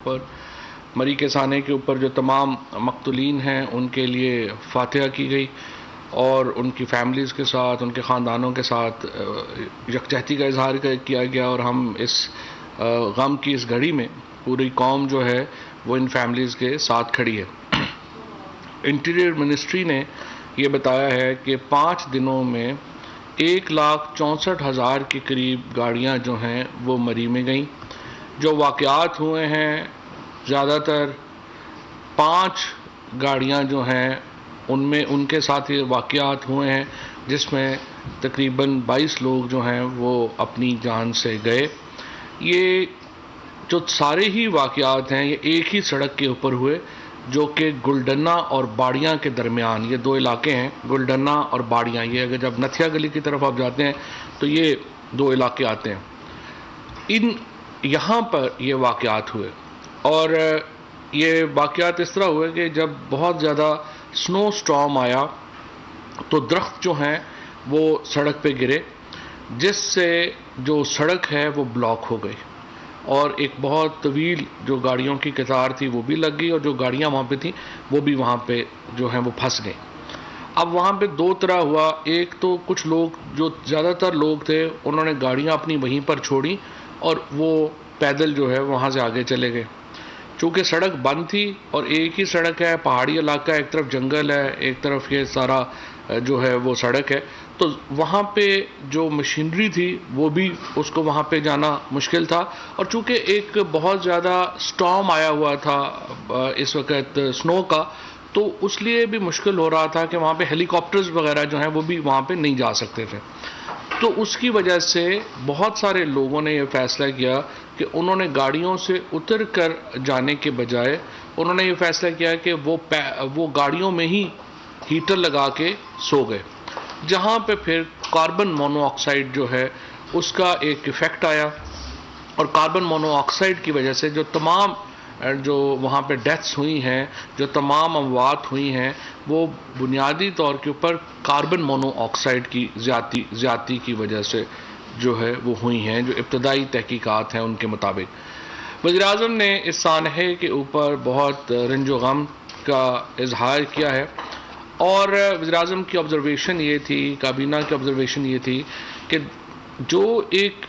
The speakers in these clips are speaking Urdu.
پر مری کے سانے کے اوپر جو تمام مقتولین ہیں ان کے لیے فاتحہ کی گئی اور ان کی فیملیز کے ساتھ ان کے خاندانوں کے ساتھ یکجہتی کا اظہار کیا گیا، اور ہم اس غم کی اس گھڑی میں پوری قوم جو ہے وہ ان فیملیز کے ساتھ کھڑی ہے۔ انٹیریئر منسٹری نے یہ بتایا ہے کہ 5 دنوں میں 1,64,000 کے قریب گاڑیاں جو ہیں وہ مری میں گئیں۔ جو واقعات ہوئے ہیں زیادہ تر 5 گاڑیاں جو ہیں ان کے ساتھ یہ واقعات ہوئے ہیں، جس میں تقریباً 22 لوگ جو ہیں وہ اپنی جان سے گئے۔ یہ جو سارے ہی واقعات ہیں یہ ایک ہی سڑک کے اوپر ہوئے، جو کہ گلڈنا اور باڑیاں کے درمیان، یہ 2 علاقے ہیں گلڈنا اور باڑیاں۔ یہ اگر جب نتھیا گلی کی طرف آپ جاتے ہیں تو یہ 2 علاقے آتے ہیں، یہاں پر یہ واقعات ہوئے۔ اور یہ واقعات اس طرح ہوئے کہ جب بہت زیادہ سنو سٹارم آیا تو درخت جو ہیں وہ سڑک پہ گرے، جس سے جو سڑک ہے وہ بلاک ہو گئی، اور ایک بہت طویل جو گاڑیوں کی قطار تھی وہ بھی لگ گئی، اور جو گاڑیاں وہاں پہ تھیں وہ بھی وہاں پہ جو ہیں وہ پھنس گئیں۔ اب وہاں پہ 2 طرح ہوا، ایک تو کچھ لوگ جو زیادہ تر لوگ تھے انہوں نے گاڑیاں اپنی وہیں پر چھوڑیں اور وہ پیدل جو ہے وہاں سے آگے چلے گئے۔ چونکہ سڑک بند تھی اور ایک ہی سڑک ہے، پہاڑی علاقہ، ایک طرف جنگل ہے، ایک طرف یہ سارا جو ہے وہ سڑک ہے، تو وہاں پہ جو مشینری تھی وہ بھی اس کو وہاں پہ جانا مشکل تھا۔ اور چونکہ ایک بہت زیادہ سٹارم آیا ہوا تھا اس وقت سنو کا، تو اس لیے بھی مشکل ہو رہا تھا کہ وہاں پہ ہیلی کاپٹرز وغیرہ جو ہیں وہ بھی وہاں پہ نہیں جا سکتے تھے۔ تو اس کی وجہ سے بہت سارے لوگوں نے یہ فیصلہ کیا کہ انہوں نے گاڑیوں سے اتر کر جانے کے بجائے انہوں نے یہ فیصلہ کیا کہ وہ گاڑیوں میں ہی ہیٹر لگا کے سو گئے، جہاں پہ پھر کاربن مونو آکسائڈ جو ہے اس کا ایک ایفیکٹ آیا، اور کاربن مونو آکسائڈ کی وجہ سے جو تمام جو وہاں پہ ڈیتھس ہوئی ہیں، جو تمام اموات ہوئی ہیں، وہ بنیادی طور کے اوپر کاربن مونو آکسائڈ کی زیادتی کی وجہ سے جو ہے وہ ہوئی ہیں، جو ابتدائی تحقیقات ہیں ان کے مطابق۔ وزیر اعظم نے اس سانحے کے اوپر بہت رنج و غم کا اظہار کیا ہے، اور وزیر اعظم کی آبزرویشن یہ تھی، کابینہ کی آبزرویشن یہ تھی کہ جو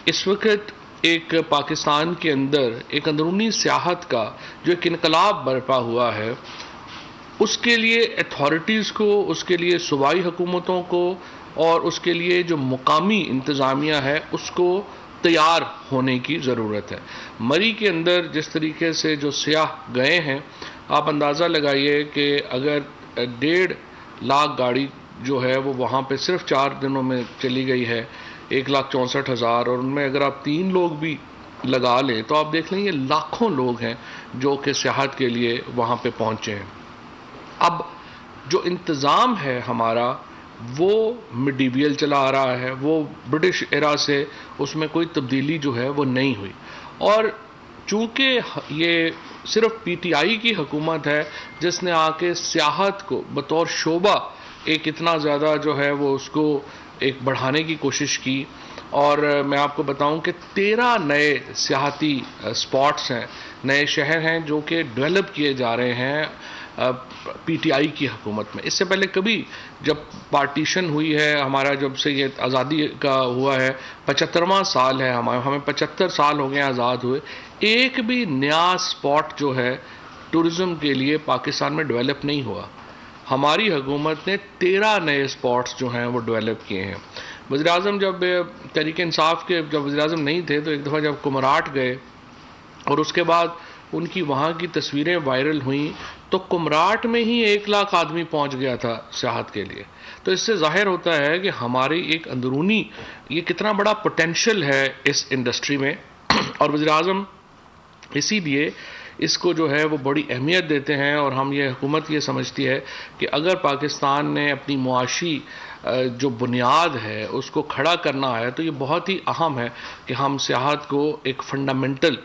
اس وقت ایک پاکستان کے اندر ایک اندرونی سیاحت کا جو ایک انقلاب برپا ہوا ہے، اس کے لیے اتھارٹیز کو، اس کے لیے صوبائی حکومتوں کو، اور اس کے لیے جو مقامی انتظامیہ ہے اس کو تیار ہونے کی ضرورت ہے۔ مری کے اندر جس طریقے سے جو سیاح گئے ہیں، آپ اندازہ لگائیے کہ اگر 1.5 لاکھ گاڑی جو ہے وہ وہاں پہ صرف 4 دنوں میں چلی گئی ہے، 1,64,000، اور ان میں اگر آپ 3 لوگ بھی لگا لیں تو آپ دیکھ لیں یہ لاکھوں لوگ ہیں جو کہ سیاحت کے لیے وہاں پہ پہنچے ہیں۔ اب جو انتظام ہے ہمارا وہ میڈیویل چلا آ رہا ہے، وہ برٹش ایرا سے اس میں کوئی تبدیلی جو ہے وہ نہیں ہوئی، اور چونکہ یہ صرف پی ٹی آئی کی حکومت ہے جس نے آ کے سیاحت کو بطور شعبہ ایک اتنا زیادہ جو ہے وہ اس کو ایک بڑھانے کی کوشش کی، اور میں آپ کو بتاؤں کہ 13 نئے سیاحتی سپاٹس ہیں، نئے شہر ہیں جو کہ ڈیولپ کیے جا رہے ہیں پی ٹی آئی کی حکومت میں۔ اس سے پہلے کبھی جب پارٹیشن ہوئی ہے ہمارا، جب سے یہ آزادی کا ہوا ہے، 75واں سال ہے ہمیں 75 سال ہو گئے آزاد ہوئے، ایک بھی نیا سپاٹ جو ہے ٹورزم کے لیے پاکستان میں ڈیولپ نہیں ہوا۔ ہماری حکومت نے 13 نئے سپاٹس جو ہیں وہ ڈیولپ کیے ہیں۔ وزیر اعظم جب تحریک انصاف کے جب وزیر اعظم نہیں تھے تو ایک دفعہ جب کمراٹ گئے اور اس کے بعد ان کی وہاں کی تصویریں وائرل ہوئیں تو کمراٹ میں ہی 1 لاکھ آدمی پہنچ گیا تھا سیاحت کے لیے۔ تو اس سے ظاہر ہوتا ہے کہ ہماری ایک اندرونی یہ کتنا بڑا پوٹینشل ہے اس انڈسٹری میں، اور وزیر اعظم اسی لیے اس کو جو ہے وہ بڑی اہمیت دیتے ہیں، اور ہم یہ حکومت یہ سمجھتی ہے کہ اگر پاکستان نے اپنی معاشی جو بنیاد ہے اس کو کھڑا کرنا ہے تو یہ بہت ہی اہم ہے کہ ہم سیاحت کو ایک فنڈامنٹل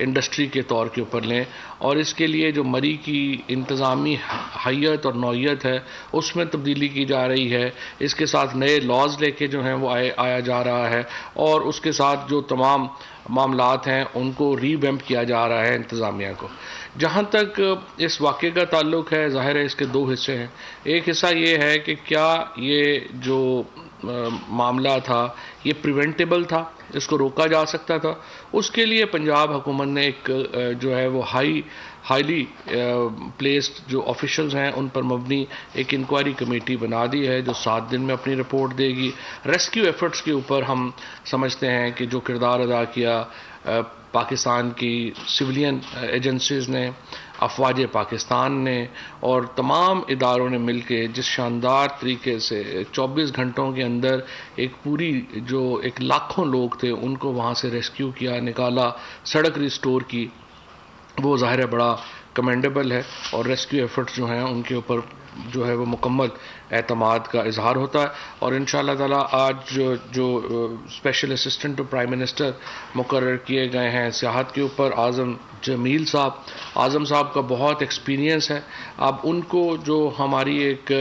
انڈسٹری کے طور کے اوپر لیں، اور اس کے لیے جو مری کی انتظامی حیت اور نوعیت ہے اس میں تبدیلی کی جا رہی ہے، اس کے ساتھ نئے لاز لے کے جو ہیں وہ آیا جا رہا ہے، اور اس کے ساتھ جو تمام معاملات ہیں ان کو ری ویمپ کیا جا رہا ہے انتظامیہ کو. جہاں تک اس واقعے کا تعلق ہے، ظاہر ہے اس کے دو حصے ہیں. ایک حصہ یہ ہے کہ کیا یہ جو معاملہ تھا یہ پریونٹیبل تھا، اس کو روکا جا سکتا تھا. اس کے لیے پنجاب حکومت نے ایک جو ہے وہ ہائیلی پلیسڈ جو آفیشلز ہیں ان پر مبنی ایک انکوائری کمیٹی بنا دی ہے جو 7 دن میں اپنی رپورٹ دے گی. ریسکیو ایفرٹس کے اوپر ہم سمجھتے ہیں کہ جو کردار ادا کیا پاکستان کی سویلین ایجنسیز نے، افواج پاکستان نے اور تمام اداروں نے مل کے جس شاندار طریقے سے 24 گھنٹوں کے اندر ایک پوری جو ایک لاکھوں لوگ تھے ان کو وہاں سے ریسکیو کیا، نکالا، سڑک ریسٹور کی، وہ ظاہر ہے بڑا کمینڈیبل ہے. اور ریسکیو ایفرٹس جو ہیں ان کے اوپر جو ہے وہ مکمل اعتماد کا اظہار ہوتا ہے. اور انشاءاللہ تعالی آج جو special assistant to prime minister مقرر کیے گئے ہیں سیاحت کے اوپر، اعظم جمیل صاحب، اعظم صاحب کا بہت ایکسپیرینس ہے. اب ان کو جو ہماری ایک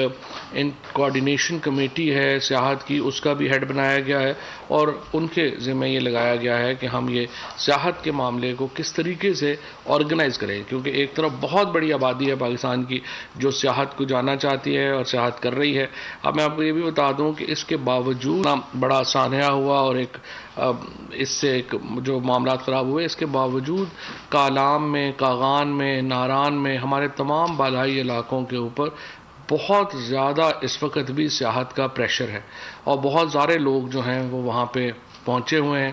کوآرڈینیشن کمیٹی ہے سیاحت کی اس کا بھی ہیڈ بنایا گیا ہے اور ان کے ذمہ یہ لگایا گیا ہے کہ ہم یہ سیاحت کے معاملے کو کس طریقے سے آرگنائز کریں، کیونکہ ایک طرف بہت بڑی آبادی ہے پاکستان کی جو سیاحت کو جانا چاہتی ہے اور سیاحت کر رہی ہے. اب میں آپ کو یہ بھی بتا دوں کہ اس کے باوجود بڑا سانحہ ہوا اور ایک اس سے ایک جو معاملات خراب ہوئے، اس کے باوجود کالام میں، کاغان میں، ناران میں، ہمارے تمام بالائی علاقوں کے اوپر بہت زیادہ اس وقت بھی سیاحت کا پریشر ہے اور بہت سارے لوگ جو ہیں وہ وہاں پہ پہنچے ہوئے ہیں.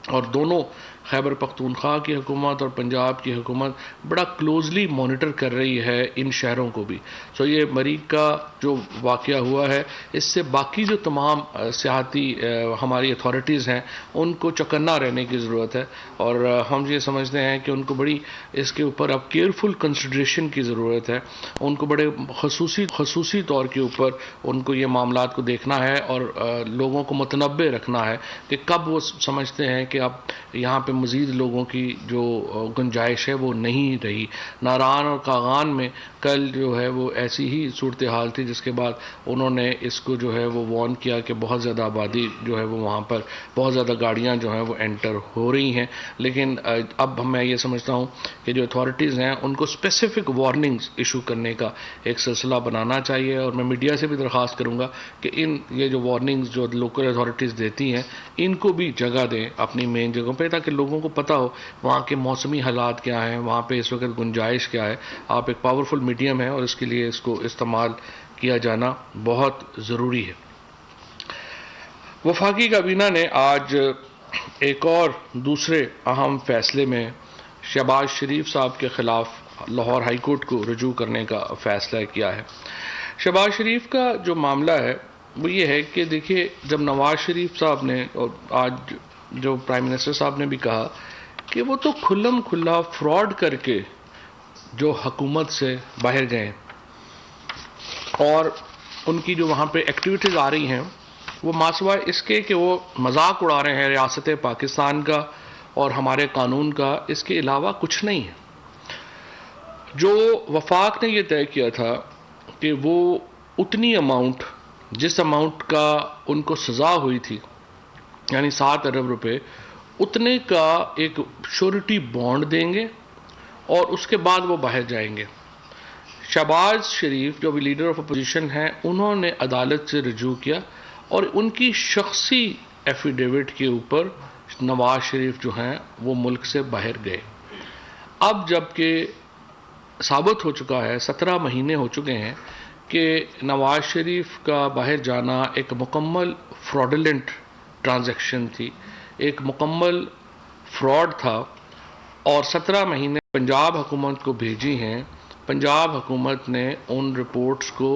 اور دونوں خیبر پختونخوا کی حکومت اور پنجاب کی حکومت بڑا کلوزلی مانیٹر کر رہی ہے ان شہروں کو بھی. یہ مریخ کا جو واقعہ ہوا ہے اس سے باقی جو تمام سیاحتی ہماری اتھارٹیز ہیں ان کو چوکنا رہنے کی ضرورت ہے اور ہم یہ سمجھتے ہیں کہ ان کو بڑی اس کے اوپر اب کیئرفل کنسیڈریشن کی ضرورت ہے. ان کو بڑے خصوصی طور کے اوپر ان کو یہ معاملات کو دیکھنا ہے اور لوگوں کو متنبع رکھنا ہے کہ کب وہ سمجھتے ہیں کہ اب یہاں پہ مزید لوگوں کی جو گنجائش ہے وہ نہیں رہی. ناران اور کاغان میں کل جو ہے وہ ایسی ہی صورتحال تھی جس کے بعد انہوں نے اس کو جو ہے وہ وارن کیا کہ بہت زیادہ آبادی جو ہے وہ وہاں پر بہت زیادہ گاڑیاں جو ہیں وہ انٹر ہو رہی ہیں. لیکن اب میں یہ سمجھتا ہوں کہ جو اتھارٹیز ہیں ان کو اسپیسیفک وارننگز ایشو کرنے کا ایک سلسلہ بنانا چاہیے اور میں میڈیا سے بھی درخواست کروں گا کہ یہ جو وارننگز جو لوکل اتھارٹیز دیتی ہیں ان کو بھی جگہ دیں اپنی مین جگہوں پہ تاکہ لوگوں کو پتہ ہو وہاں کے موسمی حالات کیا ہیں، وہاں پہ اس وقت گنجائش کیا ہے. آپ ایک پاورفل میڈیم ہے اور اس کے لیے اس کو استعمال کیا جانا بہت ضروری ہے. وفاقی کابینہ نے آج ایک اور دوسرے اہم فیصلے میں شہباز شریف صاحب کے خلاف لاہور ہائی کورٹ کو رجوع کرنے کا فیصلہ کیا ہے. شہباز شریف کا جو معاملہ ہے وہ یہ ہے کہ دیکھیے جب نواز شریف صاحب نے اور آج جو پرائم منسٹر صاحب نے بھی کہا کہ وہ تو کھلم کھلا فراڈ کر کے جو حکومت سے باہر گئے اور ان کی جو وہاں پہ ایکٹیویٹیز آ رہی ہیں وہ ماسوائے اس کے کہ وہ مذاق اڑا رہے ہیں ریاست پاکستان کا اور ہمارے قانون کا، اس کے علاوہ کچھ نہیں ہے. جو وفاق نے یہ طے کیا تھا کہ وہ اتنی اماؤنٹ جس اماؤنٹ کا ان کو سزا ہوئی تھی یعنی 7 ارب روپے اتنے کا ایک شورٹی بانڈ دیں گے اور اس کے بعد وہ باہر جائیں گے. شہباز شریف جو بھی لیڈر آف اپوزیشن ہیں انہوں نے عدالت سے رجوع کیا اور ان کی شخصی ایفیڈیوٹ کے اوپر نواز شریف جو ہیں وہ ملک سے باہر گئے. اب جب کہ ثابت ہو چکا ہے 17 مہینے ہو چکے ہیں کہ نواز شریف کا باہر جانا ایک مکمل فراڈولنٹ ٹرانزیکشن تھی، ایک مکمل فراڈ تھا اور 17 مہینے پنجاب حکومت کو بھیجی ہیں. پنجاب حکومت نے ان رپورٹس کو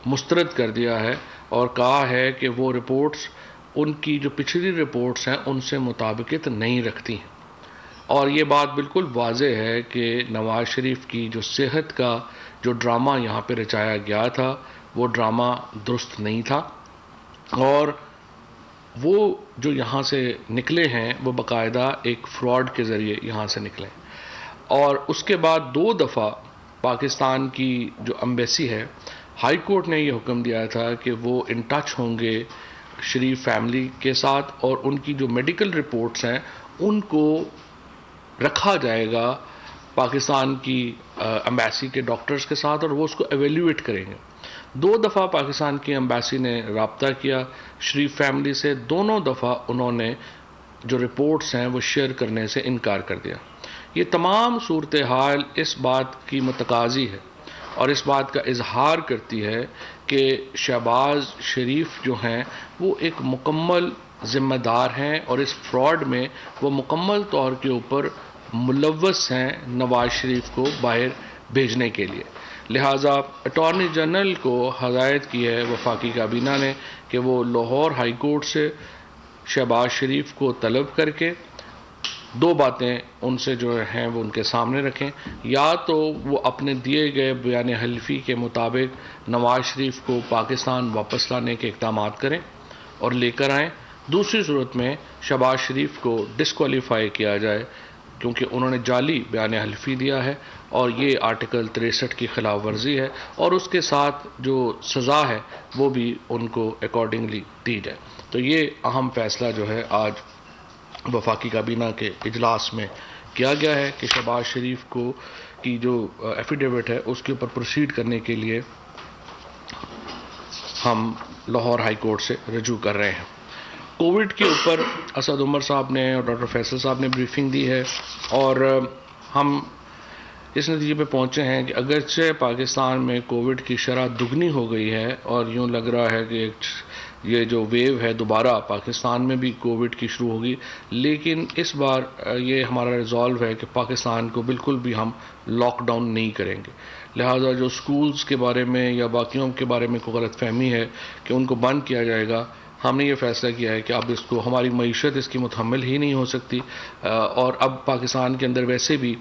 مسترد کر دیا ہے اور کہا ہے کہ وہ رپورٹس ان کی جو پچھلی رپورٹس ہیں ان سے مطابقت نہیں رکھتی ہیں. اور یہ بات بالکل واضح ہے کہ نواز شریف کی جو صحت کا جو ڈرامہ یہاں پہ رچایا گیا تھا وہ ڈرامہ درست نہیں تھا اور وہ جو یہاں سے نکلے ہیں وہ باقاعدہ ایک فراڈ کے ذریعے یہاں سے نکلے. اور اس کے بعد 2 دفعہ پاکستان کی جو ایمبیسی ہے ہائی کورٹ نے یہ حکم دیا تھا کہ وہ ان ٹچ ہوں گے شریف فیملی کے ساتھ اور ان کی جو میڈیکل رپورٹس ہیں ان کو رکھا جائے گا پاکستان کی ایمبیسی کے ڈاکٹرز کے ساتھ، اور وہ اس کو ایویلیویٹ کریں گے۔ 2 دفعہ پاکستان کی ایمبیسی نے رابطہ کیا شریف فیملی سے، دونوں دفعہ انہوں نے جو رپورٹس ہیں وہ شیئر کرنے سے انکار کر دیا۔ یہ تمام صورتحال اس بات کی متقاضی ہے اور اس بات کا اظہار کرتی ہے کہ شہباز شریف جو ہیں وہ ایک مکمل ذمہ دار ہیں، اور اس فراڈ میں وہ مکمل طور کے اوپر ملوث ہیں نواز شریف کو باہر بھیجنے کے لیے۔ لہٰذا اٹارنی جنرل کو ہدایت کی ہے وفاقی کابینہ نے کہ وہ لاہور ہائی کورٹ سے شہباز شریف کو طلب کر کے 2 باتیں ان سے جو ہیں وہ ان کے سامنے رکھیں، یا تو وہ اپنے دیے گئے بیان حلفی کے مطابق نواز شریف کو پاکستان واپس لانے کے اقدامات کریں اور لے کر آئیں، دوسری صورت میں شہباز شریف کو ڈسکوالیفائی کیا جائے کیونکہ انہوں نے جعلی بیان حلفی دیا ہے اور یہ آرٹیکل 63 کی خلاف ورزی ہے، اور اس کے ساتھ جو سزا ہے وہ بھی ان کو اکارڈنگلی دی جائے۔ تو یہ اہم فیصلہ جو ہے آج وفاقی کابینہ کے اجلاس میں کیا گیا ہے کہ شہباز شریف کو کی جو ایفیڈیوٹ ہے اس کے اوپر پروسیڈ کرنے کے لیے ہم لاہور ہائی کورٹ سے رجوع کر رہے ہیں۔ کووڈ کے اوپر اسد عمر صاحب نے اور ڈاکٹر فیصل صاحب نے بریفنگ دی ہے، اور ہم اس نتیجے پہ پہنچے ہیں کہ اگرچہ پاکستان میں کووڈ کی شرح دگنی ہو گئی ہے اور یوں لگ رہا ہے کہ یہ جو ویو ہے دوبارہ پاکستان میں بھی کووڈ کی شروع ہوگی، لیکن اس بار یہ ہمارا ریزالو ہے کہ پاکستان کو بالکل بھی ہم لاک ڈاؤن نہیں کریں گے۔ لہٰذا جو سکولز کے بارے میں یا باقیوں کے بارے میں کوئی غلط فہمی ہے کہ ان کو بند کیا جائے گا، ہم نے یہ فیصلہ کیا ہے کہ اب اس کو ہماری معیشت اس کی متحمل ہی نہیں ہو سکتی، اور اب پاکستان کے اندر ویسے بھی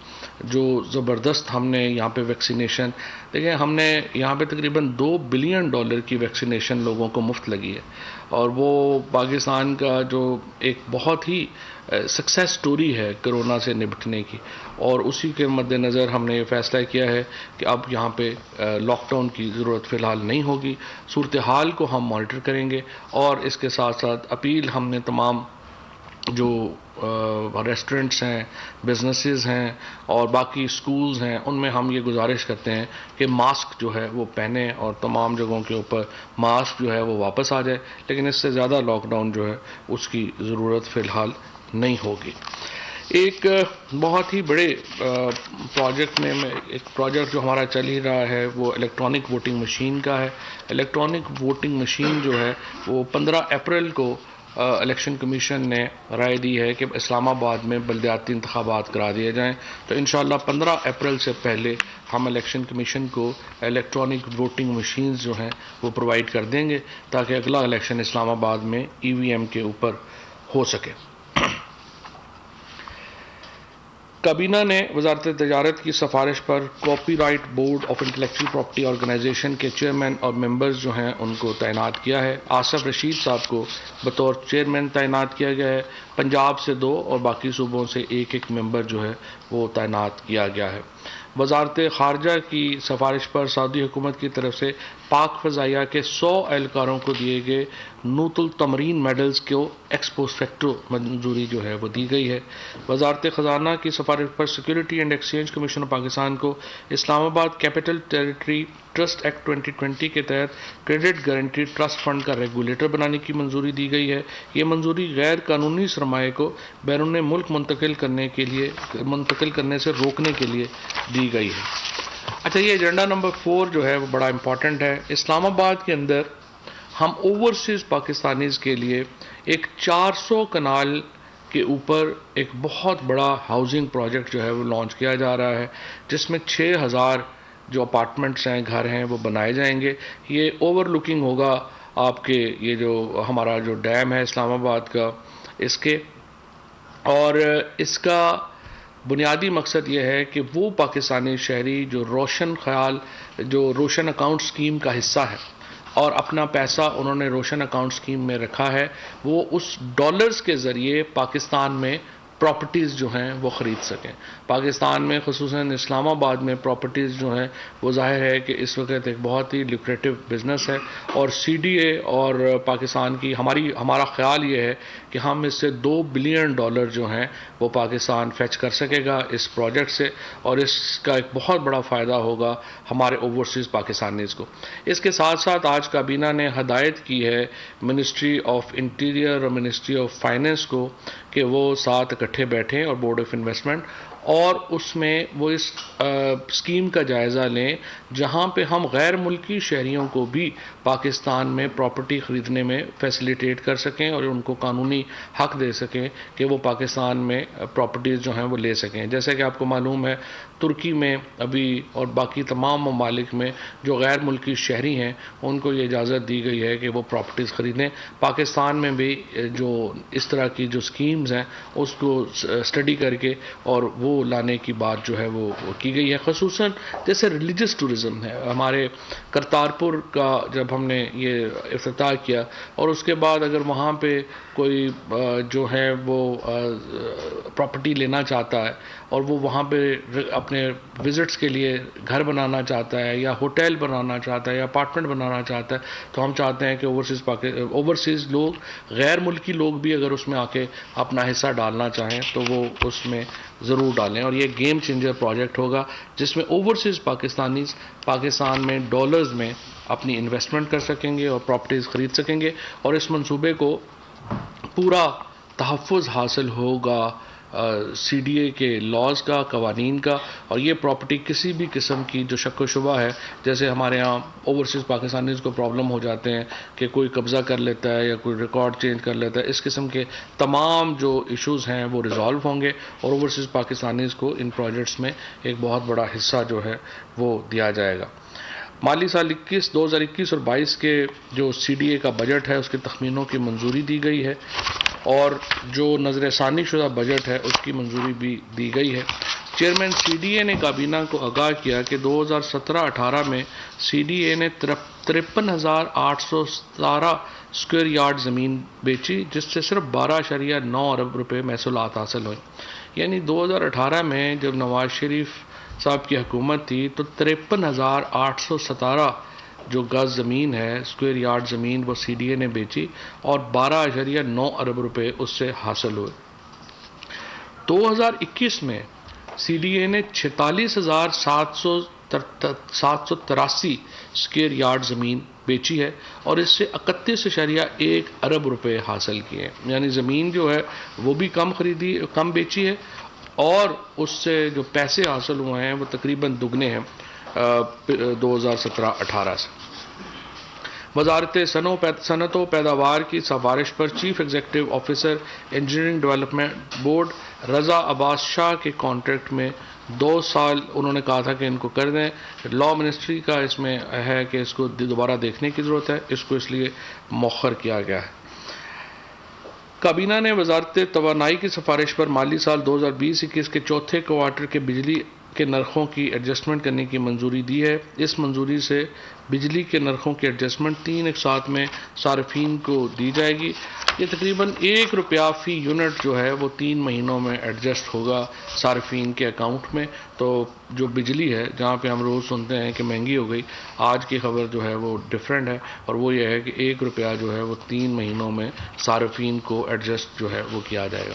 جو زبردست ہم نے یہاں پہ ویکسینیشن دیکھیں، ہم نے یہاں پہ تقریباً $2 بلین کی ویکسینیشن لوگوں کو مفت لگی ہے، اور وہ پاکستان کا جو ایک بہت ہی سکسیس سٹوری ہے کرونا سے نپٹنے کی، اور اسی کے مد نظر ہم نے یہ فیصلہ کیا ہے کہ اب یہاں پہ لاک ڈاؤن کی ضرورت فی الحال نہیں ہوگی۔ صورتحال کو ہم مانیٹر کریں گے، اور اس کے ساتھ ساتھ اپیل ہم نے تمام جو ریسٹورنٹس ہیں، بزنسز ہیں اور باقی سکولز ہیں ان میں ہم یہ گزارش کرتے ہیں کہ ماسک جو ہے وہ پہنیں اور تمام جگہوں کے اوپر ماسک جو ہے وہ واپس آ جائے، لیکن اس سے زیادہ لاک ڈاؤن جو ہے اس کی ضرورت فی الحال نہیں ہوگی۔ ایک بہت ہی بڑے پروجیکٹ میں ایک پروجیکٹ جو ہمارا چل ہی رہا ہے وہ الیکٹرانک ووٹنگ مشین کا ہے۔ الیکٹرانک ووٹنگ مشین جو ہے وہ 15 اپریل کو الیکشن کمیشن نے رائے دی ہے کہ اسلام آباد میں بلدیاتی انتخابات کرا دیے جائیں، تو انشاءاللہ 15 اپریل سے پہلے ہم الیکشن کمیشن کو الیکٹرانک ووٹنگ مشینز جو ہیں وہ پرووائڈ کر دیں گے تاکہ اگلا الیکشن اسلام آباد میں EVM کے اوپر ہو سکے۔ کابینہ نے وزارت تجارت کی سفارش پر copyright board of intellectual property organisation کے چیئرمین اور ممبرز جو ہیں ان کو تعینات کیا ہے۔ آصف رشید صاحب کو بطور چیئرمین تعینات کیا گیا ہے، پنجاب سے 2 اور باقی صوبوں سے 1 ممبر جو ہے وہ تعینات کیا گیا ہے۔ وزارت خارجہ کی سفارش پر سعودی حکومت کی طرف سے پاک فضائیہ کے 100 اہلکاروں کو دیے گئے نوت التمرین میڈلز کو ایکس پوسٹ فیکٹو منظوری جو ہے وہ دی گئی ہے۔ وزارت خزانہ کی سفارش پر security and exchange commission of Pakistan کو اسلام آباد کیپٹل ٹیریٹری ٹرسٹ ایکٹ 2020 کے تحت کریڈٹ گارنٹی ٹرسٹ فنڈ کا ریگولیٹر بنانے کی منظوری دی گئی ہے۔ یہ منظوری غیر قانونی سرمایہ کو بیرون ملک منتقل کرنے سے روکنے کے لیے دی گئی ہے۔ اچھا، یہ ایجنڈا نمبر 4 جو ہے وہ بڑا امپورٹنٹ ہے۔ اسلام آباد کے اندر ہم اوورسیز پاکستانیز کے لیے ایک 400 کنال کے اوپر ایک بہت بڑا ہاؤسنگ پروجیکٹ جو ہے وہ لانچ کیا جا رہا ہے، جس میں 6000 جو اپارٹمنٹس ہیں، گھر ہیں، وہ بنائے جائیں گے۔ یہ اوور لکنگ ہوگا آپ کے یہ جو ہمارا جو ڈیم ہے اسلام آباد کا، اس کے، اور اس کا بنیادی مقصد یہ ہے کہ وہ پاکستانی شہری جو روشن خیال جو روشن اکاؤنٹ سکیم کا حصہ ہے اور اپنا پیسہ انہوں نے روشن اکاؤنٹ سکیم میں رکھا ہے، وہ اس ڈالرز کے ذریعے پاکستان میں پراپرٹیز جو ہیں وہ خرید سکیں. پاکستان میں خصوصاً اسلام آباد میں پراپرٹیز جو ہیں وہ ظاہر ہے کہ اس وقت ایک بہت ہی لیکریٹو بزنس ہے, اور سی ڈی اے اور پاکستان کی ہمارا خیال یہ ہے کہ ہم اس سے $2 بلین جو ہیں وہ پاکستان فیچ کر سکے گا اس پروجیکٹ سے, اور اس کا ایک بہت بڑا فائدہ ہوگا ہمارے اوورسیز پاکستانیز کو. اس کے ساتھ ساتھ آج کابینہ نے ہدایت کی ہے منسٹری آف انٹیریئر اور منسٹری آف فائننس کو کہ وہ ساتھ اکٹھے بیٹھیں اور بورڈ آف انویسٹمنٹ, اور اس میں وہ اس اسکیم کا جائزہ لیں جہاں پہ ہم غیر ملکی شہریوں کو بھی پاکستان میں پراپرٹی خریدنے میں فیسیلیٹیٹ کر سکیں اور ان کو قانونی حق دے سکیں کہ وہ پاکستان میں پراپرٹیز جو ہیں وہ لے سکیں. جیسے کہ آپ کو معلوم ہے ترکی میں ابھی اور باقی تمام ممالک میں جو غیر ملکی شہری ہیں ان کو یہ اجازت دی گئی ہے کہ وہ پراپرٹیز خریدیں. پاکستان میں بھی جو اس طرح کی جو اسکیمز ہیں اس کو اسٹڈی کر کے اور وہ لانے کی بات جو ہے وہ کی گئی ہے. خصوصاً جیسے ریلیجس ٹورزم ہے, ہمارے کرتارپور کا جب ہم نے یہ افتتاح کیا اور اس کے بعد اگر وہاں پہ کوئی جو ہے وہ پراپرٹی لینا چاہتا ہے اور وہ وہاں پہ اپنے وزٹس کے لیے گھر بنانا چاہتا ہے یا ہوٹل بنانا چاہتا ہے یا اپارٹمنٹ بنانا چاہتا ہے, تو ہم چاہتے ہیں کہ اوورسیز لوگ غیر ملکی لوگ بھی اگر اس میں آ کے اپنا حصہ ڈالنا چاہیں تو وہ اس میں ضرور ڈالیں. اور یہ گیم چینجر پروجیکٹ ہوگا جس میں اوورسیز پاکستانیز پاکستان میں ڈالرز میں اپنی انویسٹمنٹ کر سکیں گے اور پراپرٹیز خرید سکیں گے, اور اس منصوبے کو پورا تحفظ حاصل ہوگا سی ڈی اے کے لاز کا, قوانین کا. اور یہ پراپرٹی کسی بھی قسم کی جو شک و شبہ ہے, جیسے ہمارے ہاں اوورسیز پاکستانیز کو پرابلم ہو جاتے ہیں کہ کوئی قبضہ کر لیتا ہے یا کوئی ریکارڈ چینج کر لیتا ہے, اس قسم کے تمام جو ایشوز ہیں وہ ریزالو ہوں گے اور اوورسیز پاکستانیز کو ان پروجیکٹس میں ایک بہت بڑا حصہ جو ہے وہ دیا جائے گا. مالی سال 2021 اور 22 کے جو سی ڈی اے کا بجٹ ہے اس کے تخمینوں کی منظوری دی گئی ہے, اور جو نظر ثانی شدہ بجٹ ہے اس کی منظوری بھی دی گئی ہے. چیئرمین سی ڈی اے نے کابینہ کو آگاہ کیا کہ 2017-18 میں سی ڈی اے نے 53,817 اسکوائر یارڈ زمین بیچی, جس سے صرف 12.9 ارب روپے محصولات حاصل ہوئے. یعنی 2018 میں جب نواز شریف صاحب کی حکومت تھی تو 53,817 جو گز زمین ہے اسکوائر یارڈ زمین وہ سی ڈی اے نے بیچی اور 12.9 ارب روپے اس سے حاصل ہوئے. 2021 میں سی ڈی اے نے 46,783 اسکوائر یارڈ زمین بیچی ہے اور اس سے 31.1 ارب روپے حاصل کیے ہیں. یعنی زمین جو ہے وہ بھی کم بیچی ہے اور اس سے جو پیسے حاصل ہوئے ہیں وہ تقریباً دگنے ہیں 2017-18 سے. وزارت صنعت و پیداوار کی سفارش پر chief executive officer engineering development board Raza Abbas Shah کے کانٹریکٹ میں 2 سال انہوں نے کہا تھا کہ ان کو کر دیں. لا منسٹری کا اس میں ہے کہ اس کو دوبارہ دیکھنے کی ضرورت ہے, اس کو اس لیے مؤخر کیا گیا ہے. کابینہ نے وزارت توانائی کی سفارش پر مالی سال 2020-21 کے چوتھے کوارٹر کے بجلی کے نرخوں کی ایڈجسٹمنٹ کرنے کی منظوری دی ہے. اس منظوری سے بجلی کے نرخوں کی ایڈجسٹمنٹ 3 ایک ساتھ میں صارفین کو دی جائے گی. یہ تقریباً ₹1 فی یونٹ جو ہے وہ 3 مہینوں میں ایڈجسٹ ہوگا صارفین کے اکاؤنٹ میں. تو جو بجلی ہے جہاں پہ ہم روز سنتے ہیں کہ مہنگی ہو گئی, آج کی خبر جو ہے وہ ڈیفرنٹ ہے اور وہ یہ ہے کہ ₹1 جو ہے وہ 3 مہینوں میں صارفین کو ایڈجسٹ جو ہے وہ کیا جائے گا.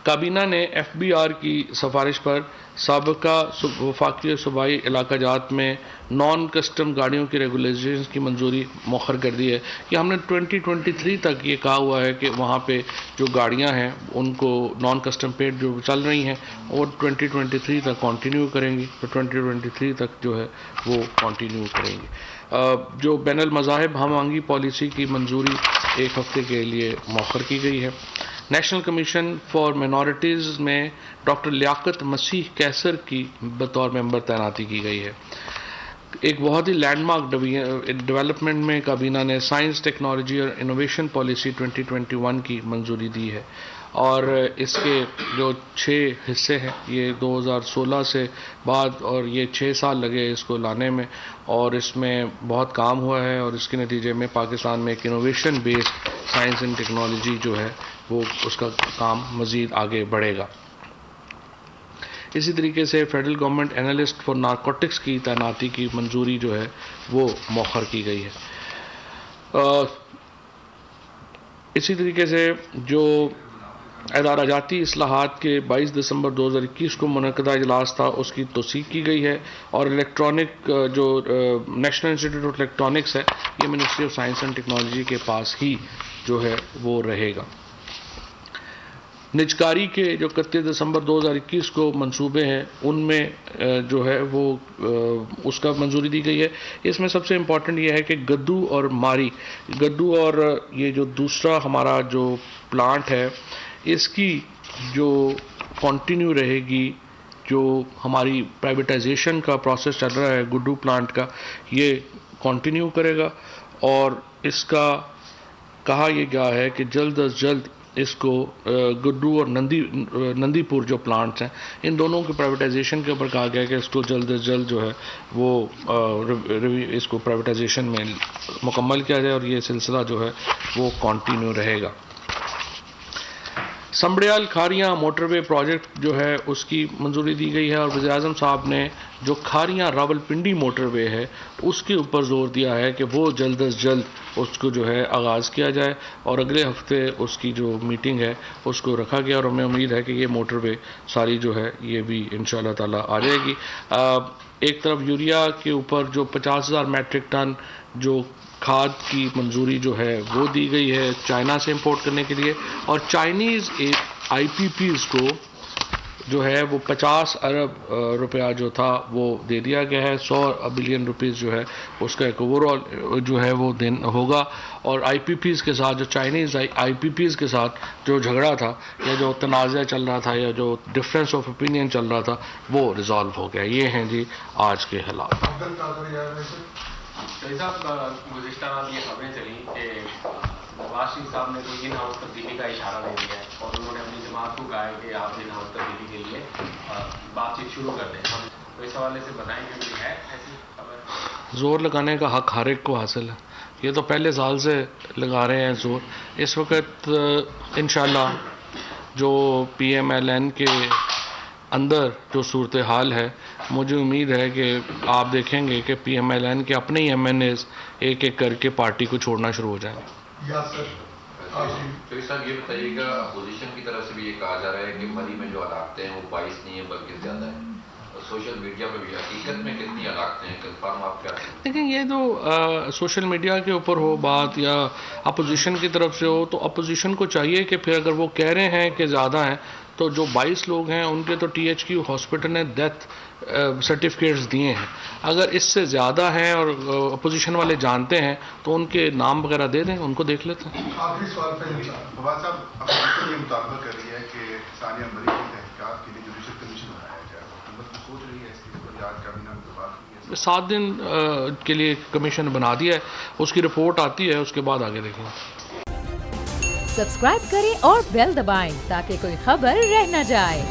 کابینہ نے ایف بی آر کی سفارش پر سابقہ وفاقی صوبائی علاقہ جات میں نان کسٹم گاڑیوں کی ریگولیشنز کی منظوری مؤخر کر دی ہے. کہ ہم نے 2023 تک یہ کہا ہوا ہے کہ وہاں پہ جو گاڑیاں ہیں ان کو نان کسٹم پیڈ جو چل رہی ہیں اور 2023 تک کنٹینیو کریں گی, تو 2023 تک جو ہے وہ کنٹینیو کریں گی. جو بین المذاہب ہم آہنگی پالیسی کی منظوری 1 ہفتے کے لیے مؤخر کی گئی ہے. نیشنل کمیشن فار مائنارٹیز میں ڈاکٹر لیاقت مسیح کیسر کی بطور ممبر تعیناتی کی گئی ہے. ایک بہت ہی لینڈ مارک ڈیولپمنٹ میں کابینہ نے سائنس ٹیکنالوجی اور انوویشن پالیسی 2021 کی منظوری دی ہے. اور اس کے جو 6 حصے ہیں یہ 2016 سے بعد، اور یہ 6 سال لگے اس کو لانے میں، اور اس میں بہت کام ہوا ہے، اور اس کے نتیجے میں پاکستان میں ایک innovation based science and technology جو ہے وہ اس کا کام مزید آگے بڑھے گا۔ اسی طریقے سے federal government analyst for narcotics کی تعیناتی کی منظوری جو ہے وہ مؤخر کی گئی ہے۔ اسی طریقے سے جو ادارہ جاتی اصلاحات کے 22 دسمبر 2021 کو منعقدہ اجلاس تھا اس کی توثیق کی گئی ہے، اور الیکٹرانک جو نیشنل انسٹیٹیوٹ آف الیکٹرانکس ہے یہ ministry of science and technology کے پاس ہی جو ہے وہ رہے گا۔ نجکاری کے جو 31 دسمبر 2021 کو منصوبے ہیں ان میں جو ہے وہ اس کا منظوری دی گئی ہے۔ اس میں سب سے امپورٹنٹ یہ ہے کہ گدو اور ماری، گدو اور یہ جو دوسرا ہمارا جو پلانٹ ہے اس کی جو کنٹینیو رہے گی، جو ہماری پرائیویٹائزیشن کا پروسیس چل رہا ہے گڈو پلانٹ کا یہ کنٹینیو کرے گا، اور اس کا کہا یہ گیا ہے کہ جلد از جلد اس کو گڈو اور نندی پور جو پلانٹس ہیں ان دونوں کی پرائیویٹائزیشن کے اوپر کہا گیا ہے کہ اس کو جلد از جلد جو ہے وہ اس کو پرائیویٹائزیشن میں مکمل کیا جائے، اور یہ سلسلہ جو ہے وہ کنٹینیو رہے گا۔ سمبڑیال کھاریاں موٹر وے پروجیکٹ جو ہے اس کی منظوری دی گئی ہے، اور وزیر اعظم صاحب نے جو کھاریاں راولپنڈی موٹر وے ہے اس کے اوپر زور دیا ہے کہ وہ جلد از جلد اس کو جو ہے آغاز کیا جائے، اور اگلے ہفتے اس کی جو میٹنگ ہے اس کو رکھا گیا، اور ہمیں امید ہے کہ یہ موٹر وے ساری جو ہے یہ بھی انشاءاللہ تعالی آ جائے گی۔ ایک طرف یوریا کے اوپر جو 50,000 میٹرک ٹن جو کھاد کی منظوری جو ہے وہ دی گئی ہے چائنا سے امپورٹ کرنے کے لیے، اور چائنیز آئی پی پیز کو جو ہے وہ 50 ارب روپیہ جو تھا وہ دے دیا گیا ہے، 100 بلین روپیز جو ہے اس کا ایک اوور آل جو ہے وہ دن ہوگا، اور آئی پی پیز کے ساتھ جو چائنیز آئی پی پیز کے ساتھ جو جھگڑا تھا یا جو تنازع چل رہا تھا یا جو ڈفرینس آف اوپینین چل رہا تھا وہ ریزالو ہو گیا۔ یہ ہیں جی آج کے حالات۔ گزشتہ رات یہ خبریں چلیں کہ نواز شریف صاحب نے کوئی ان ہاؤس تبدیلی کا اشارہ دے دیا ہے، اور انہوں نے اپنی جماعت کو کہا ہے کہ آپ ان ہاؤس تبدیلی کے لیے بات چیت شروع کر دیں۔ تو اس حوالے سے بتائیں کہ کوئی ہے ایسی خبر؟ زور لگانے کا حق ہر ایک کو حاصل ہے، یہ تو پہلے سال سے لگا رہے ہیں زور۔ اس وقت انشاءاللہ جو پی ایم ایل این کے اندر جو صورتحال ہے مجھے امید ہے کہ آپ دیکھیں گے کہ پی ایم ایل این کے اپنے ہی ایم این ایز ایک ایک کر کے پارٹی کو چھوڑنا شروع ہو جائیں گے۔ تو صاحب یہ بتائیے گا، اپوزیشن کی طرف سے بھی یہ کہا جا رہا ہے کہ مری میں جو علاقتیں ہیں وہ 22 نہیں ہیں بلکہ زیادہ ہیں، اور سوشل میڈیا پہ بھی حقیقت میں کتنی علاقتیں ہیں کنفرم آپ کیا لیکن یہ جو سوشل میڈیا کے اوپر ہو بات یا اپوزیشن کی طرف سے ہو تو اپوزیشن کو چاہیے کہ پھر اگر وہ کہہ رہے ہیں کہ زیادہ ہیں تو جو 22 لوگ ہیں ان کے تو ٹی ایچ کیو ہاسپٹل نے ڈیتھ سرٹیفکیٹس دیے ہیں، اگر اس سے زیادہ ہیں اور اپوزیشن والے جانتے ہیں تو ان کے نام وغیرہ دے دیں، ان کو دیکھ لیتے ہیں۔ آخری سوال پہ فواد صاحب، اپوزیشن یہ مطالبہ کر رہی ہے کہ ثانیہ مری کی تحقیقات کے لیے جوڈیشل کمیشن بنایا جائے، حکومت سوچ رہی ہے اس کی پر یاد کابینہ میں بات کی ہے؟ 7 دن کے لیے کمیشن بنا دیا ہے، اس کی رپورٹ آتی ہے، اس کے بعد آگے دیکھیں گے۔ سبسکرائب کریں اور بیل دبائیں تاکہ کوئی خبر رہ نہ جائے۔